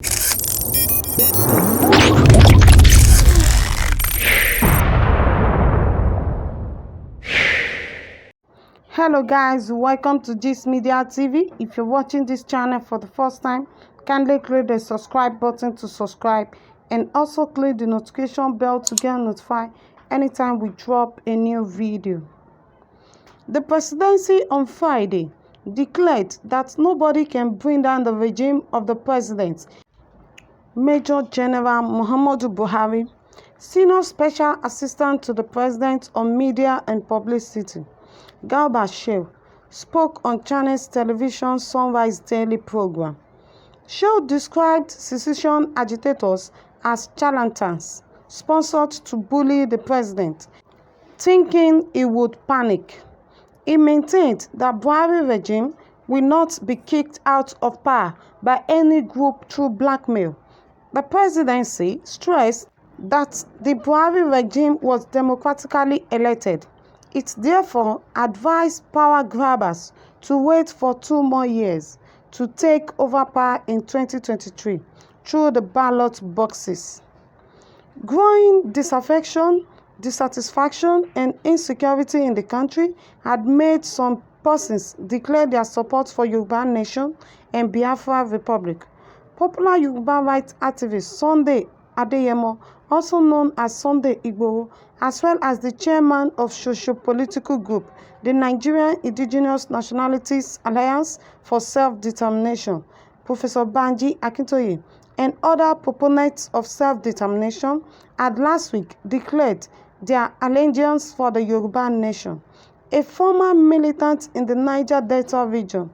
Hello guys, welcome to Gist Media TV. If you're watching this channel for the first time, kindly click the subscribe button to subscribe and also click the notification bell to get notified anytime we drop a new video. The presidency on Friday declared that nobody can bring down the regime of the president, Major General Muhammadu Buhari, Senior Special Assistant to the President on Media and Publicity, Garba spoke on Channels Television Sunrise Daily program. Shehu described secession agitators as charlatans, sponsored to bully the president, thinking he would panic. He maintained that Buhari regime will not be kicked out of power by any group through blackmail. The presidency stressed that the Buhari regime was democratically elected. It therefore advised power grabbers to wait for 2 more years to take over power in 2023 through the ballot boxes. Growing disaffection, dissatisfaction, and insecurity in the country had made some persons declare their support for Yoruba Nation and Biafra Republic. Popular Yoruba rights activist Sunday Adeyemo, also known as Sunday Igboho, as well as the chairman of socio-political group, the Nigerian Indigenous Nationalities Alliance for Self-Determination, Professor Banji Akintoye, and other proponents of self-determination had last week declared their allegiance for the Yoruba Nation. A former militant in the Niger Delta region,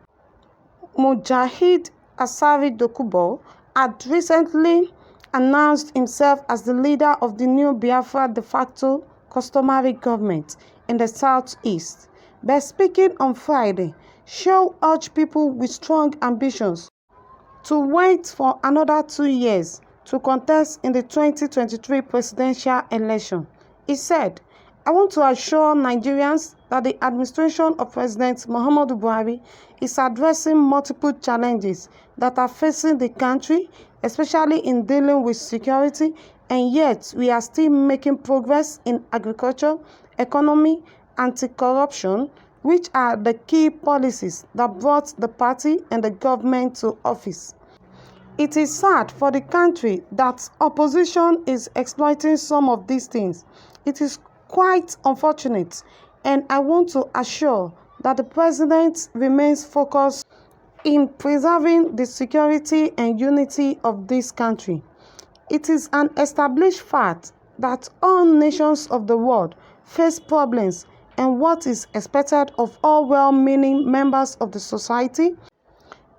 Mujahid Asari Dokubo, had recently announced himself as the leader of the new Biafra de facto customary government in the southeast. By speaking on Friday, Shehu urged people with strong ambitions to wait for another 2 years to contest in the 2023 presidential election. He said, "I want to assure Nigerians that the administration of President Muhammadu Buhari is addressing multiple challenges that are facing the country, especially in dealing with security, and yet we are still making progress in agriculture, economy, anti-corruption, which are the key policies that brought the party and the government to office. It is sad for the country that opposition is exploiting some of these things. It is quite unfortunate, and I want to assure that the president remains focused in preserving the security and unity of this country. It is an established fact that all nations of the world face problems, and what is expected of all well-meaning members of the society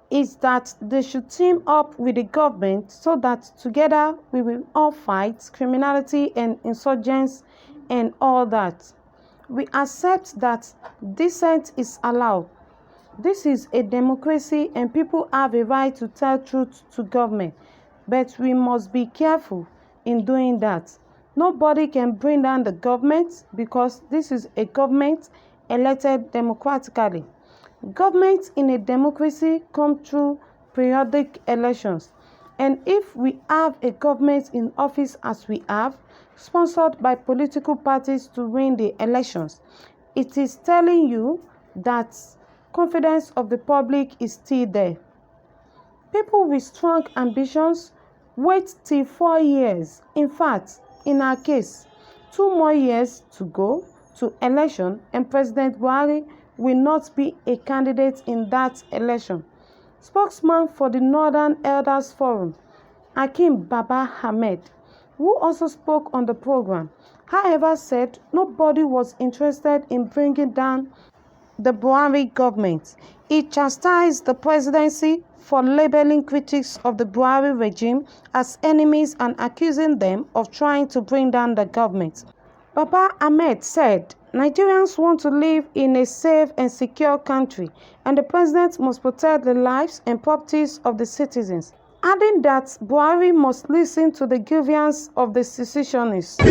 is that they should team up with the government so that together we will all fight criminality and insurgents and all that. We accept that dissent is allowed. This is a democracy and people have a right to tell truth to government, but we must be careful in doing that. Nobody can bring down the government because this is a government elected democratically. Governments in a democracy come through periodic elections, and if we have a government in office as we have, sponsored by political parties to win the elections, it is telling you that confidence of the public is still there. People with strong ambitions wait till 4 years. In fact, in our case, 2 more years to go to election, and President Buhari will not be a candidate in that election. Spokesman for the Northern Elders Forum, Hakeem Baba Ahmed, who also spoke on the program, however, said nobody was interested in bringing down the Buhari government. He chastised the presidency for labeling critics of the Buhari regime as enemies and accusing them of trying to bring down the government. Baba Ahmed said Nigerians want to live in a safe and secure country, and the president must protect the lives and properties of the citizens, adding that Buhari must listen to the grievance of the secessionists. No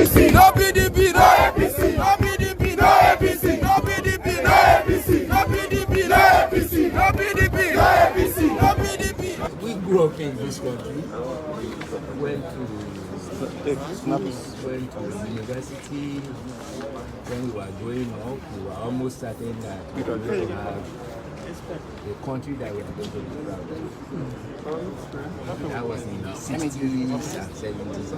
PDP, no APC, no PDP, no APC, no PDP, no APC, no PDP, no APC, no PDP, no APC, no PDP. grew up in this country, went to university. When we were growing up, we were almost certain that we were going to have a country that we are going to be proud of. That was in the 60s and 70s.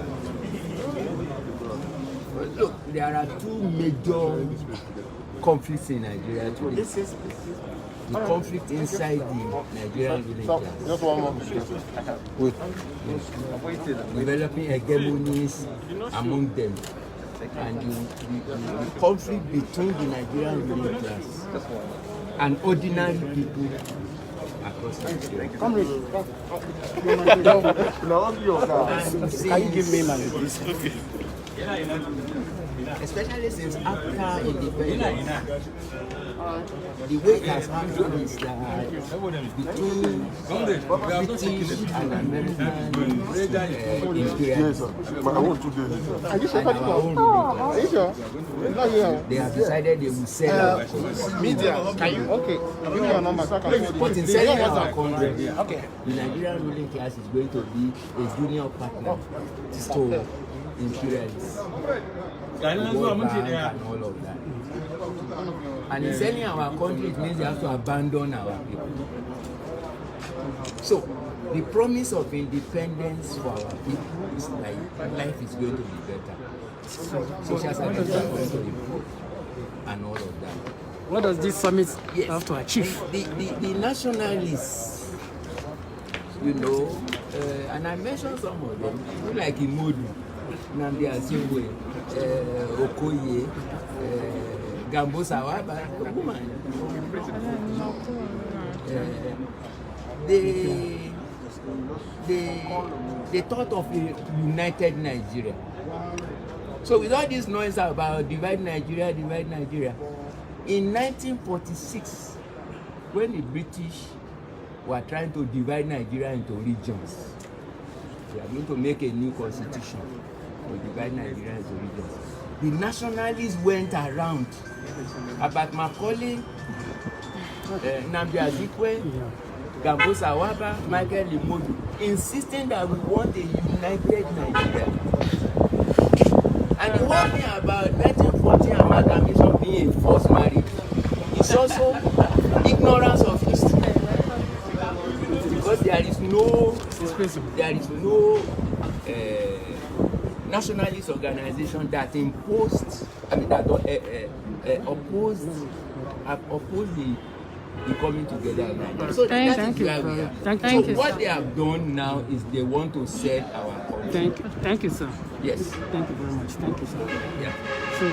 But look, there are two major conflicts in Nigeria today. The conflict inside the Nigerian ruling class. Developing hegemonies among them. And the conflict between the Nigerian ruling class and ordinary people across Nigeria. Can you give me my please? Especially since after independence, the way it has happened is that between British and American imperialism and our own ruling class, they have decided they will sell our country. Media, can you? Okay. Give me your number so I can call you. But in selling our country, the Nigerian ruling class is going to be a junior partner to imperialists. World Bank and all of that. And in selling our country, it means they have to abandon our people. So, the promise of independence for our people is like life is going to be better. Social services are going to improve and all of that. What does this summit have to achieve? The nationalists, you know, and I mentioned some of them, like Imodu, Nnamdi Azikiwe, Okoye, Gambo Sawaba, woman. They thought of a united Nigeria. So with all this noise about divide Nigeria, in 1946, when the British were trying to divide Nigeria into regions, they are going to make a new constitution to divide Nigeria into regions. The nationalists went around about Macaulay, Nnamdi Azikiwe, Gambo Sawaba, Michael Imodu, insisting that we want a united Nigeria. And the whole thing about 1940 amalgamation being a forced marriage is also ignorance of history. Because there is no nationalist organization that imposed, opposed the coming together of Nigeria. So Thank you. What they have done now is they want to sell our country. Thank you, sir. Yes. Thank you very much. Thank you, sir. Yeah. So